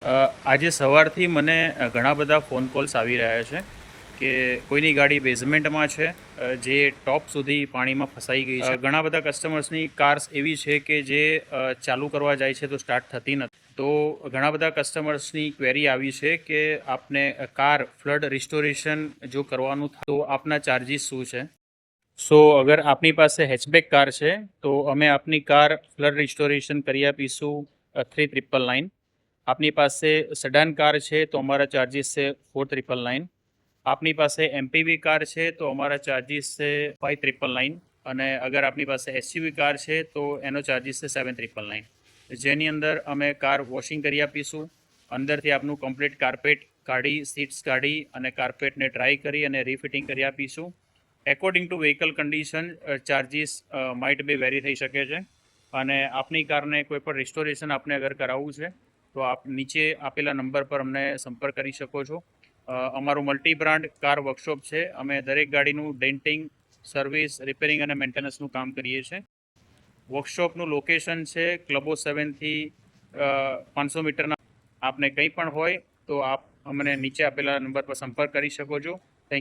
આજે સવારથી મને ઘણા બધા ફોન કોલ્સ આવી રહ્યા છે કે કોઈની ગાડી બેઝમેન્ટમાં છે, જે ટોપ સુધી પાણીમાં ફસાઈ ગઈ છે. ઘણા બધા કસ્ટમર્સની કાર્સ એવી છે કે જે ચાલુ કરવા જાય છે તો સ્ટાર્ટ થતી નથી. તો ઘણા બધા કસ્ટમર્સની ક્વેરી આવી છે કે આપને કાર ફ્લડ રિસ્ટોરેશન જો કરવાનું તો આપના ચાર્જિસ શું છે. સો અગર આપની પાસે હેચબેક કાર છે તો અમે આપની કાર ફ્લડ રિસ્ટોરેશન કરી આપીશું 3999. આપની પાસે સડાન કાર છે તો અમારા ચાર્જિસ છે 4399. આપની પાસે એમપીવી કાર છે તો અમારા ચાર્જિસ છે 5399. અને અગર આપની પાસે એસયુવી કાર છે તો એનો ચાર્જિસ છે 7399. જેની અંદર અમે કાર વોશિંગ કરી આપીશું. અંદરથી આપનું કમ્પ્લીટ કાર્પેટ કાઢી, સીટ્સ કાઢી અને કાર્પેટને ડ્રાય કરી અને રીફિટિંગ કરી આપીશું. According to vehicle condition charges might be very થઈ શકે છે. અને આપની કારને કોઈ પણ રિસ્ટોરેશન આપને અગર કરાવવું છે તો આપ નીચે આપેલા નંબર પર અમને સંપર્ક કરી શકો છો. અમારું મલ્ટી બ્રાન્ડ કાર વર્કશોપ છે. અમે દરેક ગાડીનું ડેન્ટિંગ, સર્વિસ, રિપેરિંગ અને મેન્ટેનન્સનું કામ કરીએ છીએ. વર્કશોપનું લોકેશન છે ક્લબો 7થી 500 મીટરના. આપને કંઈ પણ હોય તો આપ અમને નીચે આપેલા નંબર પર સંપર્ક કરી શકો છો. Thank you.